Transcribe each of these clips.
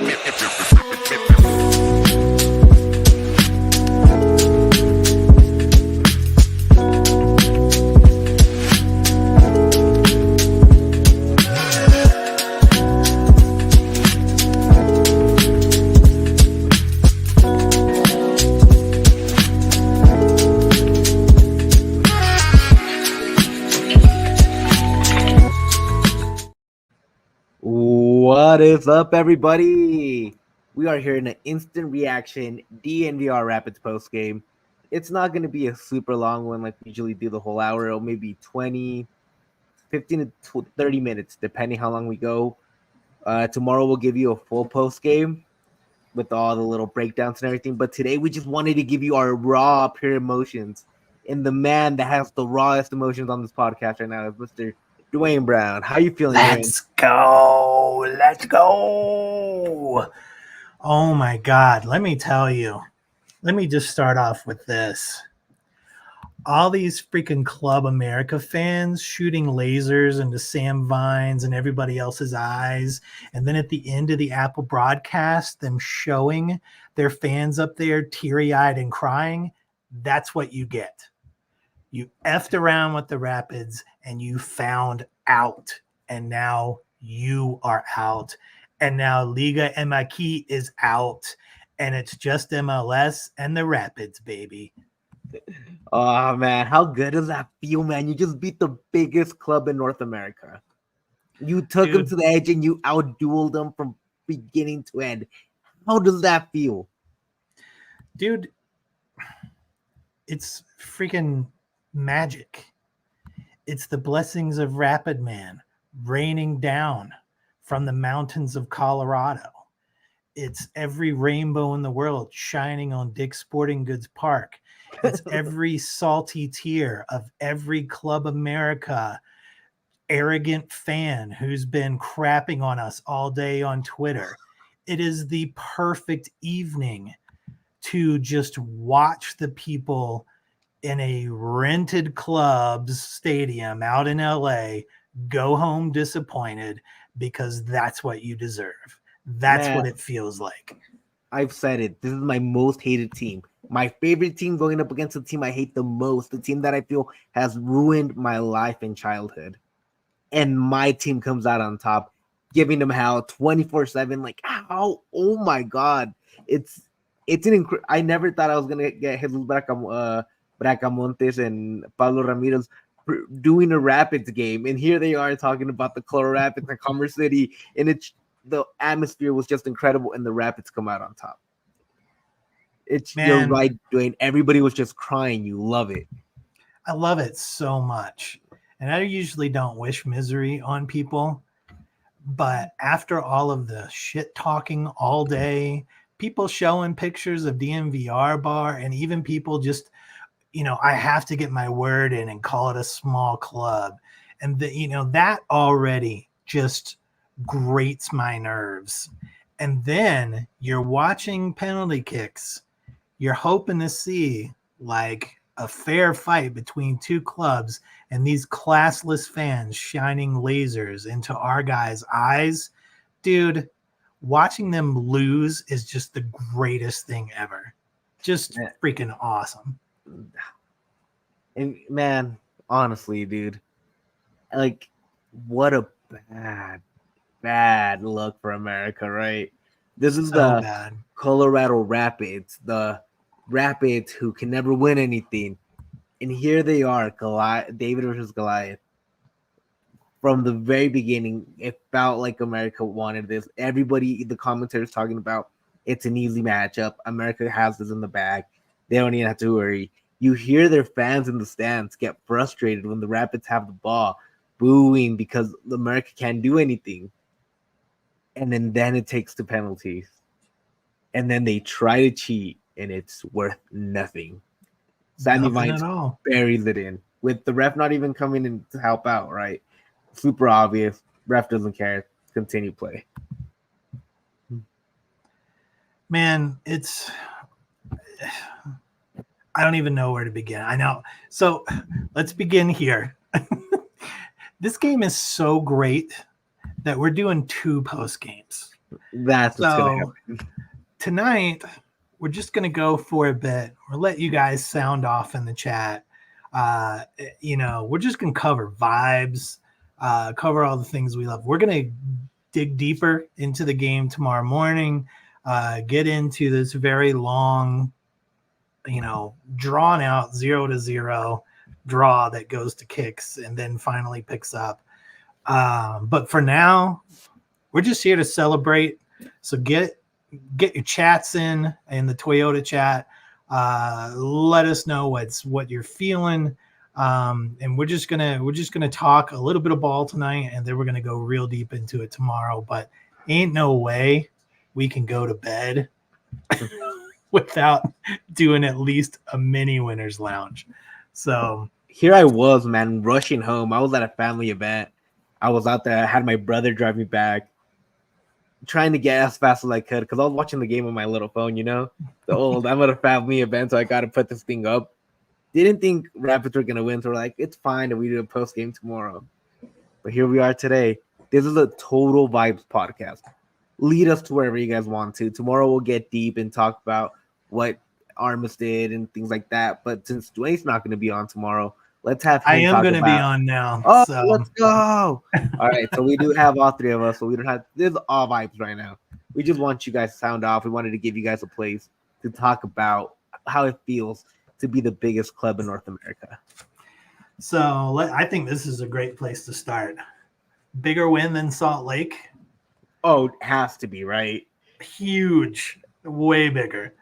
What is up, everybody? We are here in an instant reaction DNVR Rapids postgame. It's not going to be a super long one like we usually do the whole hour. It'll maybe 20, 15 to 30 minutes, depending how long we go. Tomorrow we'll give you a full postgame with all the little breakdowns and everything. But today we just wanted to give you our raw, pure emotions. And the man that has the rawest emotions on this podcast right now is Mr. Duane Brown. How you feeling, Let's go. Let's go. Oh, my God. Let me tell you. Let me just start off with this. All these freaking Club América fans shooting lasers into Sam Vines and everybody else's eyes. And then at the end of the Apple broadcast, them showing their fans up there teary-eyed and crying. That's what you get. You effed around with the Rapids and you found out. And now you are out. And now Liga MX is out. And it's just MLS and the Rapids, baby. Oh, man. How good does that feel, man? You just beat the biggest club in North America. You took them to the edge and you outdueled them from beginning to end. How does that feel? Dude, it's freaking magic. It's the blessings of Rapid Man raining down from the mountains of Colorado. It's every rainbow in the world shining on Dick's Sporting Goods Park. It's every salty tear of every Club América arrogant fan who's been crapping on us all day on Twitter. It is the perfect evening to just watch the people in a rented club's stadium out in LA go home disappointed because that's what you deserve. That's what it feels like. I've said it. This is my most hated team. My favorite team going up against the team I hate the most, the team that I feel has ruined my life in childhood. And my team comes out on top, giving them hell 24/7. Like, how? Oh my God. It's an I never thought I was going to get Jesus Bracamontes and Pablo Ramirez doing a Rapids game. And here they are talking about the Colorado Rapids and Commerce City. And the atmosphere was just incredible. And the Rapids come out on top. You're right, Duane. Everybody was just crying. You love it. I love it so much. And I usually don't wish misery on people. But after all of the shit talking all day, people showing pictures of DNVR bar, and even people just, I have to get my word in and call it a small club. And that already just grates my nerves. And then you're watching penalty kicks. You're hoping to see like a fair fight between two clubs and these classless fans shining lasers into our guys' eyes. Dude, watching them lose is just the greatest thing ever. Just freaking awesome. And man, honestly, dude, like, what a bad look for America, right? This is the bad. Colorado Rapids, the Rapids who can never win anything. And here they are, David versus Goliath. From the very beginning, it felt like America wanted this. Everybody, the commentators talking about it's an easy matchup. America has this in the bag. They don't even have to worry. You hear their fans in the stands get frustrated when the Rapids have the ball, booing because America can't do anything. And then it takes the penalties. And then they try to cheat, and it's worth nothing. Sammy Vines buries it in, with the ref not even coming in to help out, right? Super obvious. Ref doesn't care. Continue play. Man, I don't even know where to begin. I know. So let's begin here. This game is so great that we're doing 2 post games. That's what's gonna So happen. tonight, we're just gonna go for a bit. We'll let you guys sound off in the chat. We're just gonna cover vibes, cover all the things we love. We're gonna dig deeper into the game tomorrow morning, get into this very long, drawn out 0-0 draw that goes to kicks and then finally picks up. But for now, we're just here to celebrate. So get your chats in the Toyota chat. Let us know what you're feeling. And we're just gonna talk a little bit of ball tonight, and then we're gonna go real deep into it tomorrow. But ain't no way we can go to bed without doing at least a mini winners lounge. So Here I was, man, rushing home. I was at a family event. I was out there. I had my brother drive me back, trying to get as fast as I could because I was watching the game on my little phone. The old I'm at a family event, so I got to put this thing up. Didn't think Rapids were gonna win, so we're like, it's fine if we do a post game tomorrow. But here we are today. This is a total vibes podcast. Lead us to wherever you guys want to. Tomorrow we'll get deep and talk about what Armas did and things like that. But since Duane's not going to be on tomorrow, let's have him. I am going to be on now. Oh, so let's go! All right, so we do have all three of us, so we don't have. This is all vibes right now. We just want you guys to sound off. We wanted to give you guys a place to talk about how it feels to be the biggest club in North America. So I think this is a great place to start. Bigger win than Salt Lake. Oh, it has to be, right? Huge, way bigger.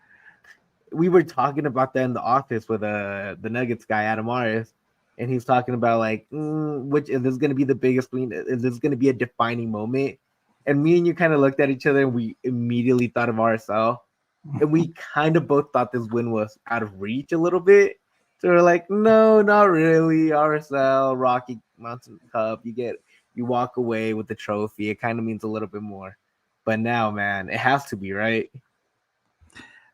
We were talking about that in the office with the Nuggets guy, Adam Aris, and he's talking about like, which is this going to be the biggest win? Is this going to be a defining moment? And me and you kind of looked at each other and we immediately thought of RSL. And we kind of both thought this win was out of reach a little bit. So we're like, no, not really. RSL, Rocky Mountain Cup, you walk away with the trophy. It kind of means a little bit more. But now, man, it has to be, right?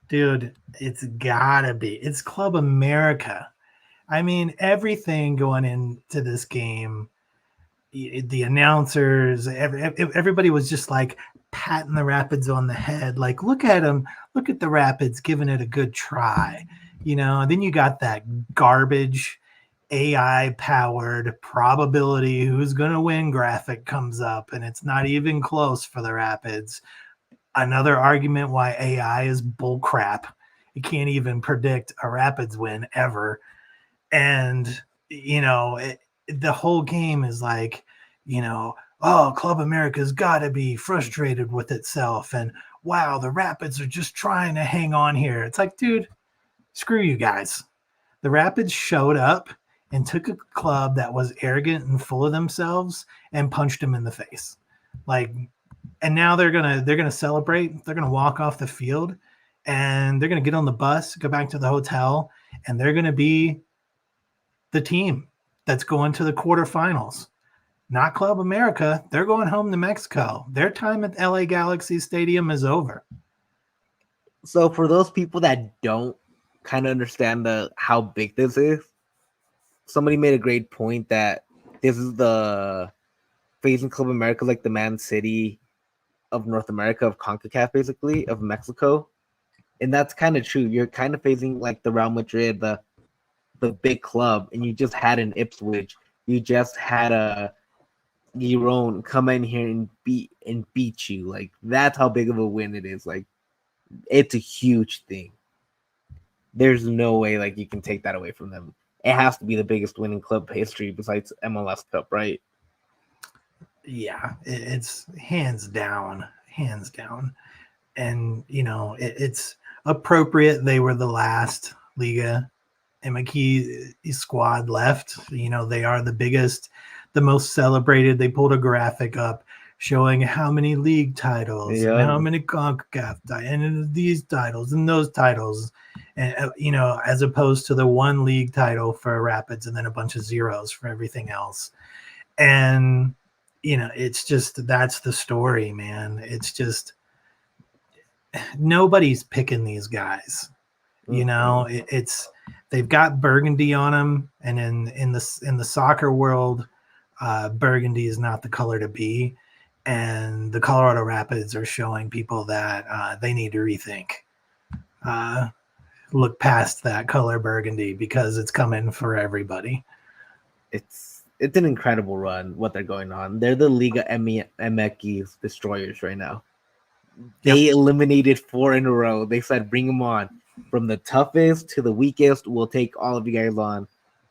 Dude, it's gotta be. It's Club America. I mean, everything going into this game, the announcers, everybody was just like patting the Rapids on the head. Like, look at them. Look at the Rapids giving it a good try. And then you got that garbage AI powered probability who's going to win graphic comes up, and it's not even close for the Rapids. Another argument why AI is bullcrap. You can't even predict a Rapids win ever. And, the whole game is like, Club America's got to be frustrated with itself. And wow, the Rapids are just trying to hang on here. It's like, dude, screw you guys. The Rapids showed up and took a club that was arrogant and full of themselves and punched them in the face. And now they're gonna celebrate. They're gonna walk off the field, and they're gonna get on the bus, go back to the hotel, and they're gonna be the team that's going to the quarterfinals. Not Club America. They're going home to Mexico. Their time at LA Galaxy Stadium is over. So for those people that don't kind of understand how big this is, somebody made a great point that this is the facing Club America like the Man City of North America, of CONCACAF, basically, of Mexico. And that's kind of true. You're kind of facing like the Real Madrid, the big club, and you just had an Ipswich. You just had a Girona come in here and beat you. Like, that's how big of a win it is. Like, it's a huge thing. There's no way like you can take that away from them. It has to be the biggest win in club history besides MLS Cup, right? Yeah, it's hands down. And it's appropriate. They were the last Liga MX squad left. They are the biggest, the most celebrated. They pulled a graphic up showing how many league titles and how many CONCACAF and these titles and those titles, and as opposed to the one league title for Rapids and then a bunch of zeros for everything else. And it's just, that's the story, man. It's just nobody's picking these guys. It's they've got burgundy on them, and in the soccer world, burgundy is not the color to be. and the Colorado Rapids are showing people that they need to rethink. Look past that color burgundy because it's coming for everybody. It's an incredible run what they're going on. They're the Liga MX destroyers right now. They eliminated 4 in a row. They said, bring them on. From the toughest to the weakest, we'll take all of you guys on.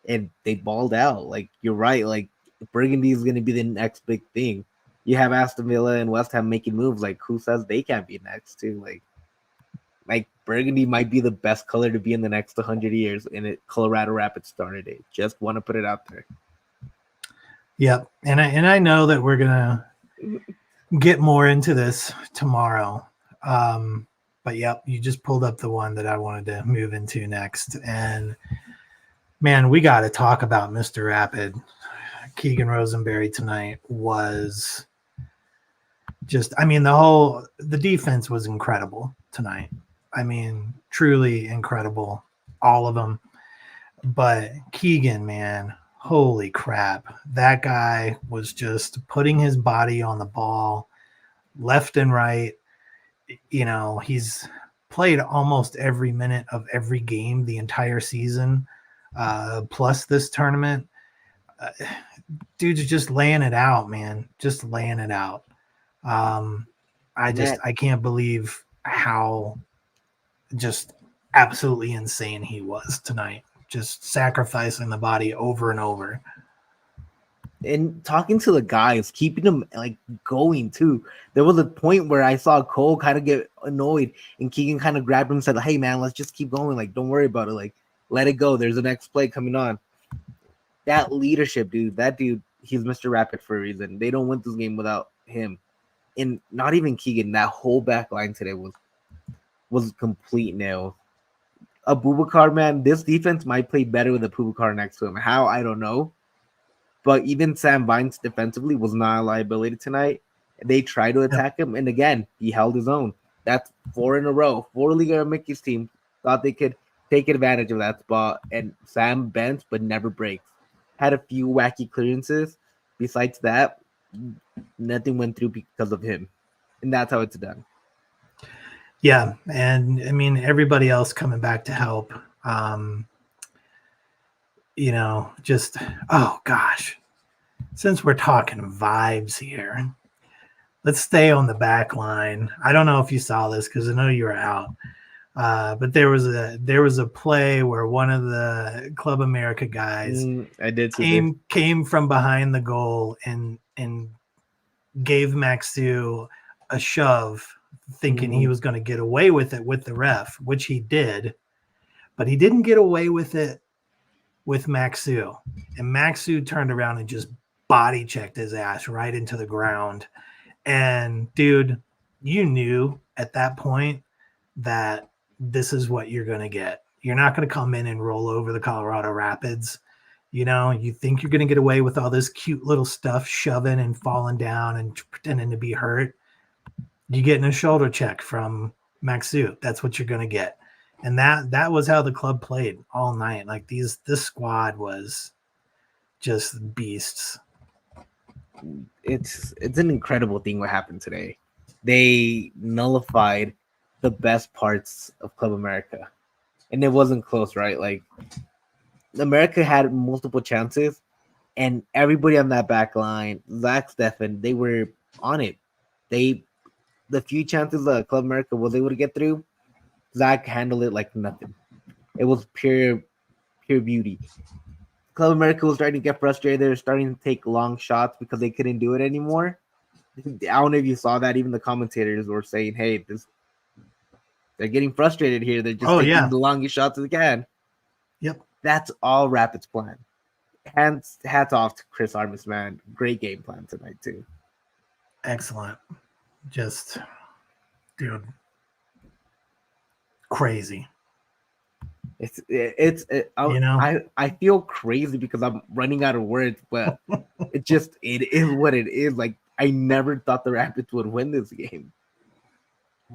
And they balled out. Like, you're right. Like, Burgundy is going to be the next big thing. You have Aston Villa and West Ham making moves. Like, who says they can't be next, too? Like Burgundy might be the best color to be in the next 100 years. And Colorado Rapids started it. Just want to put it out there. Yep. And I know that we're going to get more into this tomorrow. But yep, you just pulled up the one that I wanted to move into next. And man, we got to talk about Mr. Rapid. Keegan Rosenberry tonight was just, I mean, the defense was incredible tonight. I mean, truly incredible, all of them. But Keegan, man, holy crap. That guy was just putting his body on the ball left and right. You know, he's played almost every minute of every game the entire season, plus this tournament. Dude's just laying it out, man. Just laying it out. I can't believe how just absolutely insane he was tonight. Just sacrificing the body over and over. And talking to the guys, keeping them like going too. There was a point where I saw Cole kind of get annoyed, and Keegan kind of grabbed him and said, "Hey man, let's just keep going. Like, don't worry about it. Like, let it go. There's the next play coming on." That leadership, dude. That dude, he's Mr. Rapid for a reason. They don't win this game without him. And not even Keegan. That whole back line today was complete nail. Abubakar, man, this defense might play better with Abubakar next to him. How, I don't know. But even Sam Vines defensively was not a liability tonight. They tried to attack him, and again, he held his own. That's 4 in a row. 4 Liga MX teams thought they could take advantage of that spot, and Sam bends but never breaks. Had a few wacky clearances. Besides that, nothing went through because of him, and that's how it's done. Yeah, and I mean everybody else coming back to help. You know, just oh gosh, since we're talking vibes here, let's stay on the back line. I don't know if you saw this because I know you were out, but there was a play where one of the Club América guys came from behind the goal and gave Maxu a shove, thinking he was going to get away with it with the ref, which he did, but he didn't get away with it with Maxu. And Maxu turned around and just body checked his ass right into the ground. And dude, you knew at that point that this is what you're going to get. You're not going to come in and roll over the Colorado Rapids. You know, you think you're going to get away with all this cute little stuff, shoving and falling down and pretending to be hurt. You're getting a shoulder check from Maxu. That's what you're going to get. And that was how the club played all night. Like this squad was just beasts. It's an incredible thing what happened today. They nullified the best parts of Club América. And it wasn't close, right? Like America had multiple chances, and everybody on that back line, Zack Steffen, they were on it. The few chances that Club América was able to get through, Zack handled it like nothing. It was pure beauty. Club América was starting to get frustrated. They were starting to take long shots because they couldn't do it anymore. I don't know if you saw that. Even the commentators were saying, "Hey, they're getting frustrated here. They're just taking the longest shots they can." Yep, that's all Rapids plan. Hats off to Chris Armas, man. Great game plan tonight too. Excellent. Just, dude, crazy. I feel crazy because I'm running out of words, but it is what it is. Like I never thought the Rapids would win this game.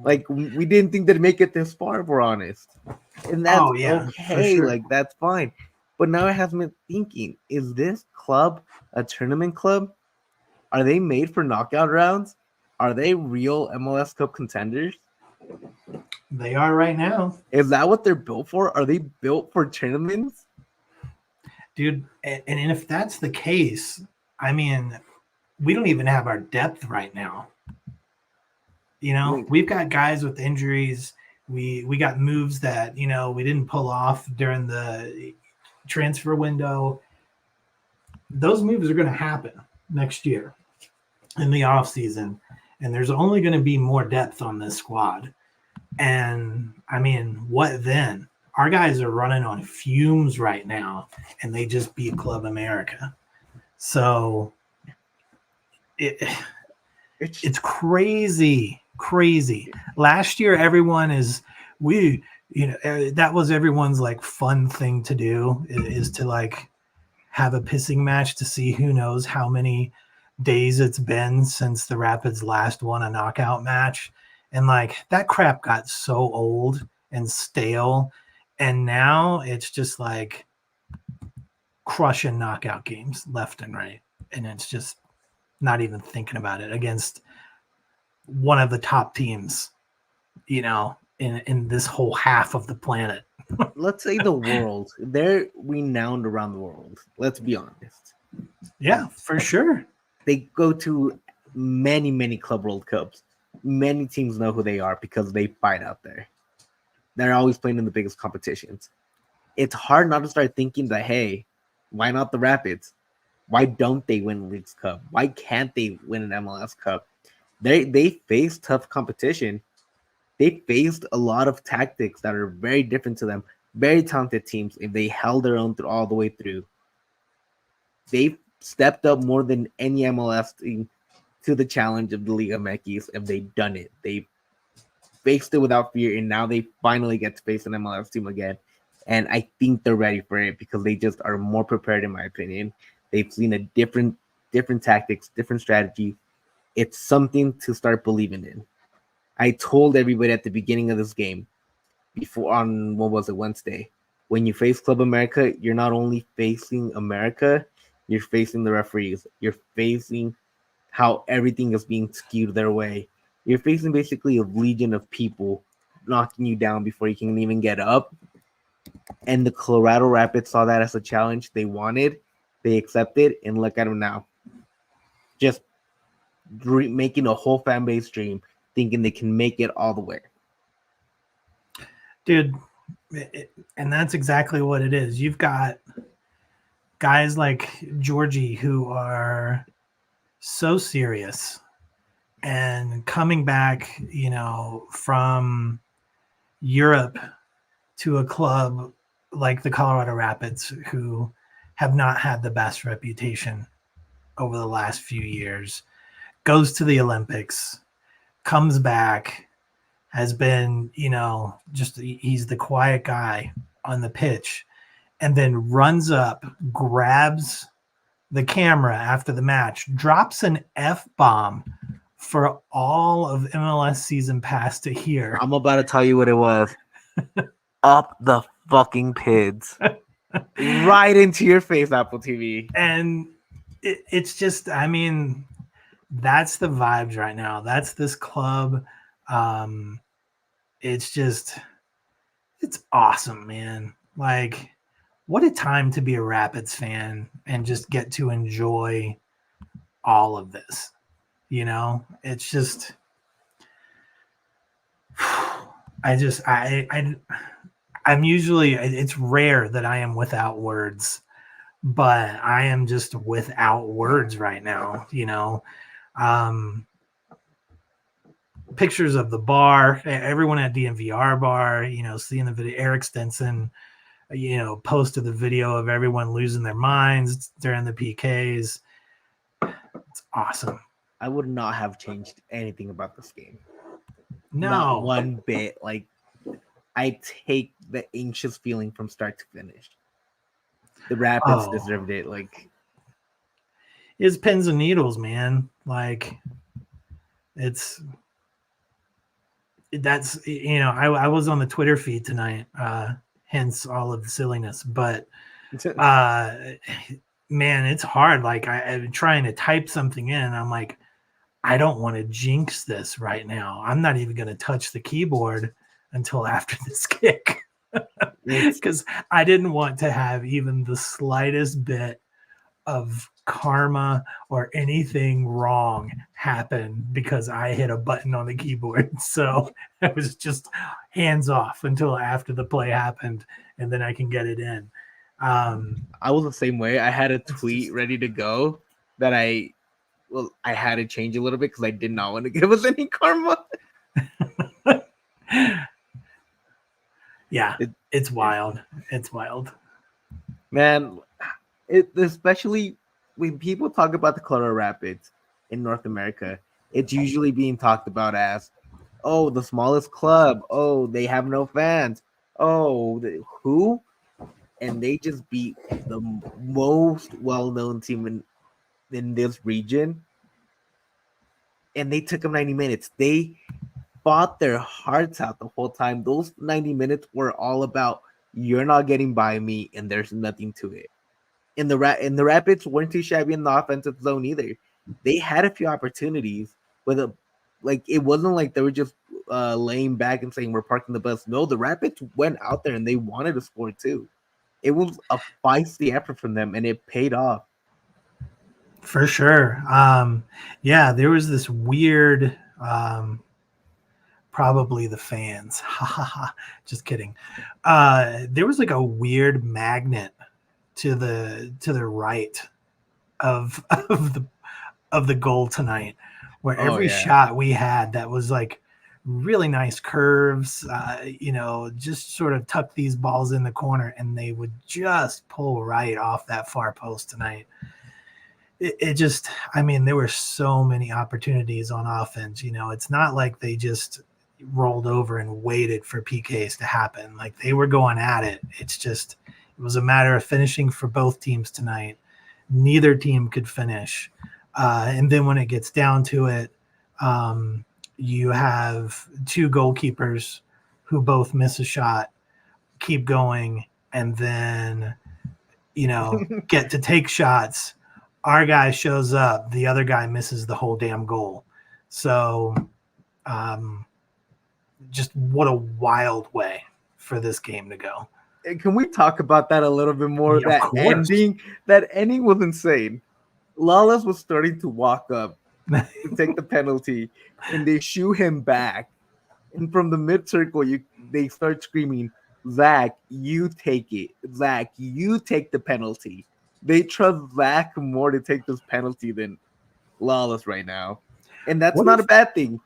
Like we didn't think they'd make it this far, if we're honest. And that's okay. Sure. Like that's fine. But now it has me thinking, is this club a tournament club? Are they made for knockout rounds? Are they real MLS Cup contenders? They are right now. Is that what they're built for? Are they built for tournaments? Dude, and if that's the case, I mean, we don't even have our depth right now. You know, we've got guys with injuries. We got moves that, you know, we didn't pull off during the transfer window. Those moves are going to happen next year in the offseason. And there's only going to be more depth on this squad. And I mean, what then? Our guys are running on fumes right now, and they just beat Club America. So it's crazy. Last year, that was everyone's like fun thing to do is to like have a pissing match to see who knows how many days it's been since the Rapids last won a knockout match. And like that crap got so old and stale. And now it's just like crushing knockout games left and right. And it's just not even thinking about it against one of the top teams, you know, in this whole half of the planet. Let's say the world. They're renowned around the world. Let's be honest. Yeah, for sure. They go to many Club World Cups. Many teams know who they are because they fight out there. They're always playing in the biggest competitions. It's hard not to start thinking that, hey, why not the Rapids? Why don't they win Leagues Cup? Why can't they win an MLS Cup? They face tough competition. They faced a lot of tactics that are very different to them. Very talented teams if they held their own all the way through. They stepped up more than any MLS team to the challenge of the Liga MX if they've done it. They faced it without fear, and now they finally get to face an MLS team again. And I think they're ready for it because they just are more prepared, in my opinion. They've seen a different tactics, different strategy. It's something to start believing in. I told everybody at the beginning of this game, before on what was it, Wednesday, when you face Club America, you're not only facing America, you're facing the referees. You're facing how everything is being skewed their way. You're facing basically a legion of people knocking you down before you can even get up. And the Colorado Rapids saw that as a challenge they wanted, they accepted, and look at them now. Just making a whole fan base dream, thinking they can make it all the way. Dude, and that's exactly what it is. You've got guys like Georgie who are so serious and coming back, you know, from Europe to a club like the Colorado Rapids, who have not had the best reputation over the last few years, goes to the Olympics, comes back, has been, you know, just he's the quiet guy on the pitch, and then runs up, grabs the camera after the match, drops an F-bomb for all of MLS season pass to hear. I'm about to tell you what it was. Up the fucking pids. Right into your face, Apple TV. And it's just, I mean, that's the vibes right now. That's this club. It's just, it's awesome, man. Like, what a time to be a Rapids fan and just get to enjoy all of this. You know, it's just, I'm usually, it's rare that I am without words, but I am just without words right now, you know. Pictures of the bar, everyone at DNVR bar, you know, seeing the video, Eric Stenson, you know, posted the video of everyone losing their minds during the PKs. It's awesome. I would not have changed anything about this game. No. Not one bit. Like, I take the anxious feeling from start to finish. The Rapids deserved it. Like, it's pins and needles, man. Like, that's, you know, I was on the Twitter feed tonight, hence all of the silliness, but man, it's hard. Like I'm trying to type something in, and I'm like, I don't want to jinx this right now. I'm not even going to touch the keyboard until after this kick because I didn't want to have even the slightest bit of karma or anything wrong happen because I hit a button on the keyboard. So it was just hands off until after the play happened, and then I can get it in. I was the same way. I had a tweet ready to go that I had to change a little bit because I did not want to give us any karma. Yeah, it's wild. It's wild. Man, especially when people talk about the Colorado Rapids in North America, it's usually being talked about as, oh, the smallest club. Oh, they have no fans. Oh, who? And they just beat the most well-known team in this region. And they took them 90 minutes. They fought their hearts out the whole time. Those 90 minutes were all about, you're not getting by me, and there's nothing to it. And the Rapids weren't too shabby in the offensive zone either. They had a few opportunities with it wasn't like they were just laying back and saying we're parking the bus. No, the Rapids went out there and they wanted to score too. It was a feisty effort from them, and it paid off. For sure. Yeah, there was this weird, probably the fans. Just kidding. There was like a weird magnet to the right of the goal tonight, where every shot we had that was like really nice curves, just sort of tuck these balls in the corner, and they would just pull right off that far post tonight. It just, I mean, there were so many opportunities on offense. It's not like they just rolled over and waited for PKs to happen. Like, they were going at it. It's just, it was a matter of finishing for both teams tonight. Neither team could finish. And then when it gets down to it, you have two goalkeepers who both miss a shot, keep going, and then, get to take shots. Our guy shows up, the other guy misses the whole damn goal. So just what a wild way for this game to go. Can we talk about that a little bit more? Yeah, that ending was insane. Lawless was starting to walk up to take the penalty, and they shoo him back. And from the mid-circle, they start screaming, Zach, you take it. Zach, you take the penalty. They trust Zach more to take this penalty than Lawless right now. And that's not a bad thing.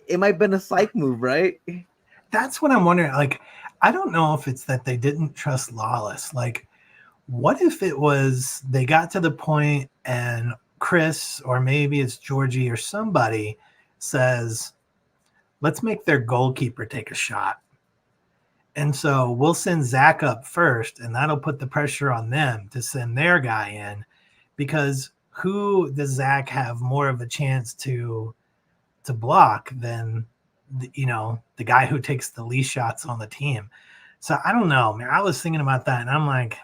It might have been a psych move, right? That's what I'm wondering. Like, I don't know if it's that they didn't trust Lawless. Like, what if it was they got to the point and Chris, or maybe it's Georgie or somebody, says, let's make their goalkeeper take a shot. And so we'll send Zach up first, and that'll put the pressure on them to send their guy in, because who does Zach have more of a chance to block than the guy who takes the least shots on the team? So I don't know, man. I was thinking about that, and I'm like,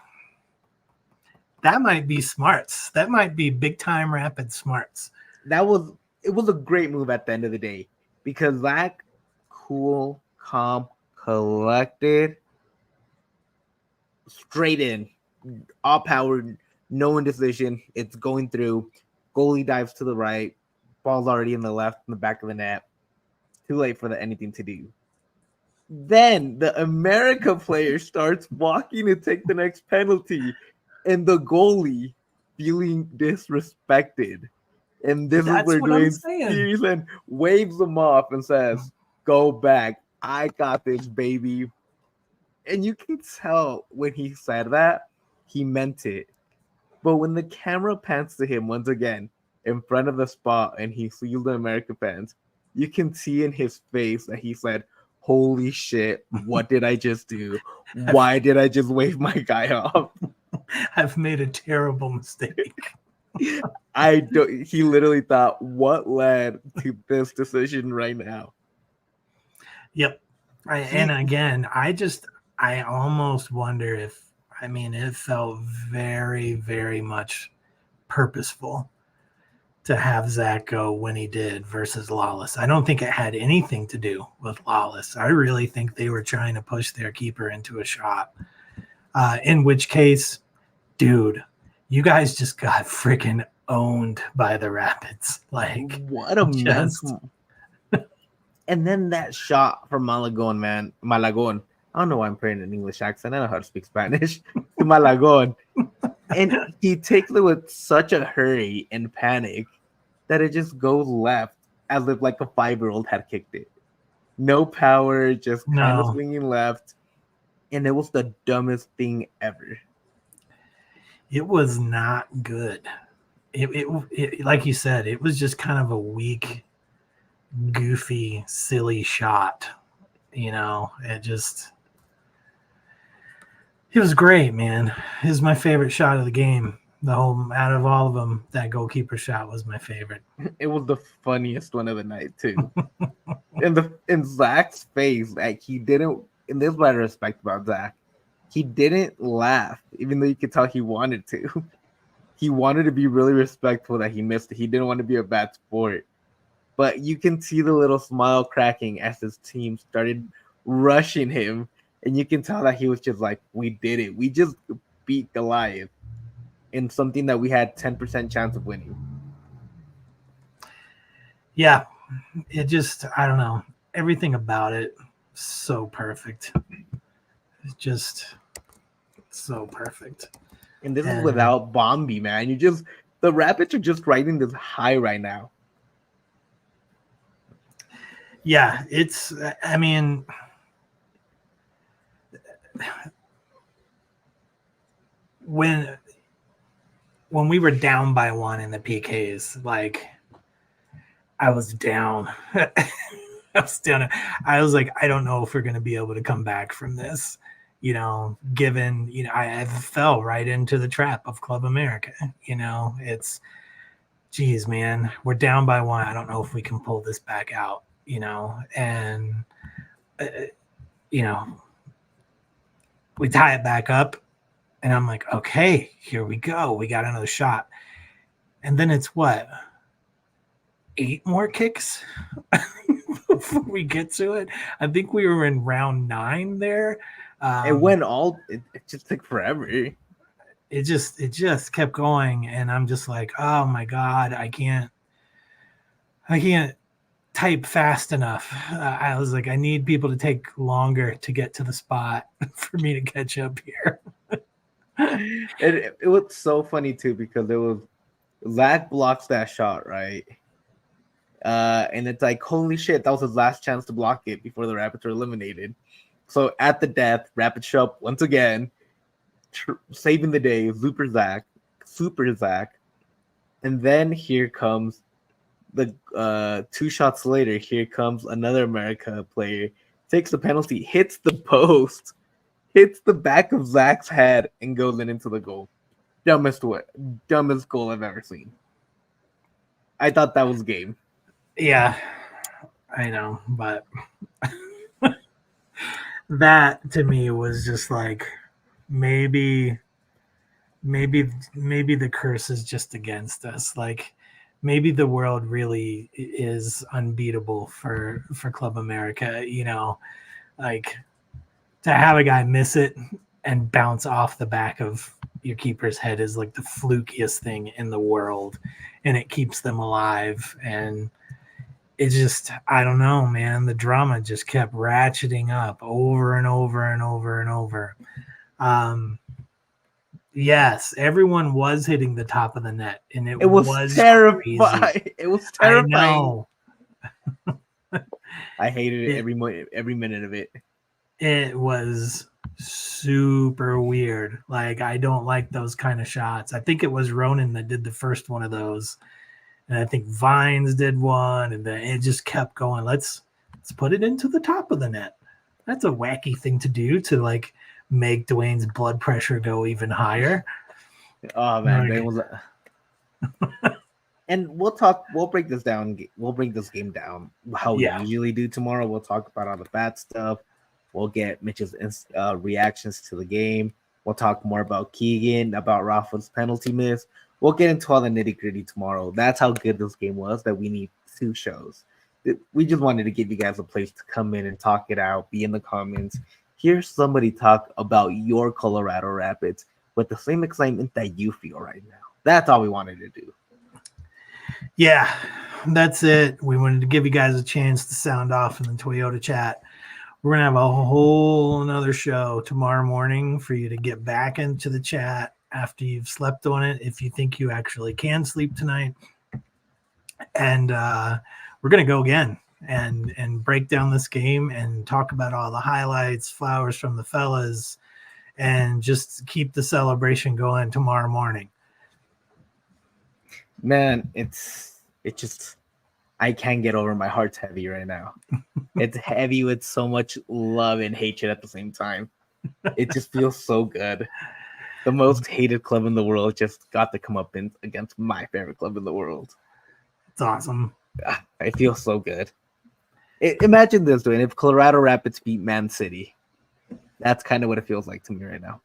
that might be smarts. That might be big time Rapid smarts. It was a great move at the end of the day, because Zach, cool, calm, collected, straight in, all powered, no indecision. It's going through. Goalie dives to the right. Ball's already in the left, in the back of the net. Too late for anything to do. Then the America player starts walking to take the next penalty, and the goalie feeling disrespected. And this is where Duane Stevenson waves them off and says, go back. I got this, baby. And you can tell when he said that, he meant it. But when the camera pans to him once again in front of the spot and he sees the American fans, you can see in his face that he said, holy shit, what did I just do? Why did I just wave my guy off? I've made a terrible mistake. He literally thought, what led to this decision right now? Yep. And again, I almost wonder if I mean, it felt very, very much purposeful to have Zach go when he did versus Lawless. I don't think it had anything to do with Lawless. I really think they were trying to push their keeper into a shot. In which case, dude, you guys just got freaking owned by the Rapids. Like, what a mess. And then that shot from Malagon, man. Malagon. I don't know why I'm playing an English accent. I know how to speak Spanish. To Malagon. And he takes it with such a hurry and panic that it just goes left as if like a 5-year-old had kicked it. No power, just kind of swinging left. And it was the dumbest thing ever. It was not good. It like you said, it was just kind of a weak, goofy, silly shot. You know, it was great, man. It was my favorite shot of the game. Out of all of them, that goalkeeper shot was my favorite. It was the funniest one of the night too. in Zach's face, like he didn't. And this is what I respect about Zach. He didn't laugh, even though you could tell he wanted to. He wanted to be really respectful that he missed it. He didn't want to be a bad sport. But you can see the little smile cracking as his team started rushing him. And you can tell that he was just like, we did it. We just beat Goliath in something that we had 10% chance of winning. Yeah. It just, I don't know. Everything about it, so perfect. It's just so perfect. And this is without Bombi, man. The Rapids are just riding this high right now. Yeah, I mean, when we were down by 1 in the PKs, like I was down. I was like, I don't know if we're going to be able to come back from this, you know, given, you know, I fell right into the trap of Club America. You know, geez, man, we're down by 1. I don't know if we can pull this back out, you know, and, you know, we tie it back up and I'm like, okay, here we go. We got another shot. And then it's what? 8 more kicks before we get to it. I think we were in round 9 there. It just took forever. It just kept going, and I'm just like, oh my God, I can't type fast enough. I was like, I need people to take longer to get to the spot for me to catch up here. It was so funny too, because it was Zach blocks that shot, right? And it's like, holy shit, that was his last chance to block it before the Rapids were eliminated. So at the death, Rapids show up once again, saving the day, Super Zach. And then here comes the 2 shots later, here comes another America player, takes the penalty, hits the post, hits the back of Zach's head, and goes into the goal. Dumbest goal I've ever seen. I thought that was game. Yeah, I know, but that to me was just like, maybe the curse is just against us. Like, maybe the world really is unbeatable for Club America, you know, like to have a guy miss it and bounce off the back of your keeper's head is like the flukiest thing in the world, and it keeps them alive. And it just, I don't know, man, the drama just kept ratcheting up over and over and over and over. Yes, everyone was hitting the top of the net, and it was terrifying. Crazy. It was terrifying. I know. I hated it every minute of it. It was super weird. Like, I don't like those kind of shots. I think it was Ronan that did the first one of those, and I think Vines did one, and then it just kept going. Let's put it into the top of the net. That's a wacky thing to do, to like make Duane's blood pressure go even higher. Oh man, that was and we'll break this down. We'll break this game down how we usually do tomorrow. We'll talk about all the bad stuff. We'll get Mitch's reactions to the game. We'll talk more about Keegan, about Rafa's penalty miss. We'll get into all the nitty-gritty tomorrow. That's how good this game was, that we need 2 shows. We just wanted to give you guys a place to come in and talk it out, be in the comments, hear somebody talk about your Colorado Rapids with the same excitement that you feel right now. That's all we wanted to do. Yeah, that's it. We wanted to give you guys a chance to sound off in the Toyota chat. We're going to have a whole another show tomorrow morning for you to get back into the chat after you've slept on it, if you think you actually can sleep tonight. And we're going to go again and break down this game and talk about all the highlights, flowers from the fellas, and just keep the celebration going tomorrow morning. Man, it's just, I can't get over, my heart's heavy right now. It's heavy with so much love and hatred at the same time. It just feels so good. The most hated club in the world just got to come up against my favorite club in the world. It's awesome. I feel so good. Imagine this, Duane, if Colorado Rapids beat Man City. That's kind of what it feels like to me right now.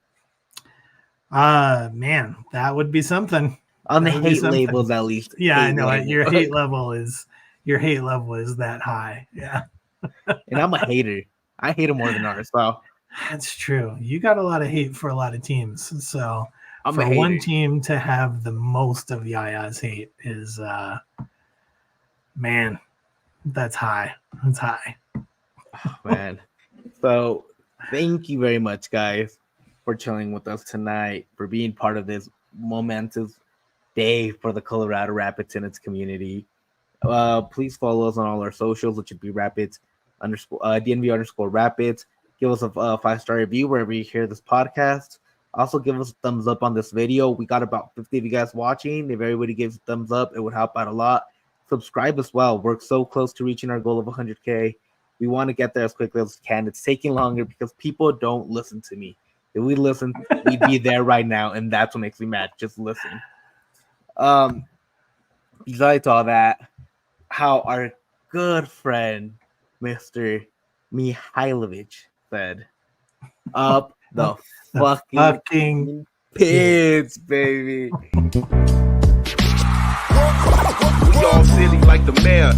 Man, that would be something. On the hate labels, at least. Yeah, I know. Your hate level is that high. Yeah. And I'm a hater. I hate them more than ours. So that's true. You got a lot of hate for a lot of teams. So I'm for one team to have the most of Yaya's hate is man, that's high. That's high. Oh, man. So thank you very much, guys, for chilling with us tonight, for being part of this momentous day for the Colorado Rapids and its community. Please follow us on all our socials, which would be Rapids DNVR Rapids. Give us a 5-star review wherever you hear this podcast. Also, give us a thumbs up on this video. We got about 50 of you guys watching. If everybody gives a thumbs up, it would help out a lot. Subscribe as well. We're so close to reaching our goal of 100K. We want to get there as quickly as we can. It's taking longer because people don't listen to me. If we listen, we'd be there right now, and that's what makes me mad. Just listen. Besides all that, how our good friend Mr. Mihailovic said, up the fucking pits, baby. We all silly like the mayor.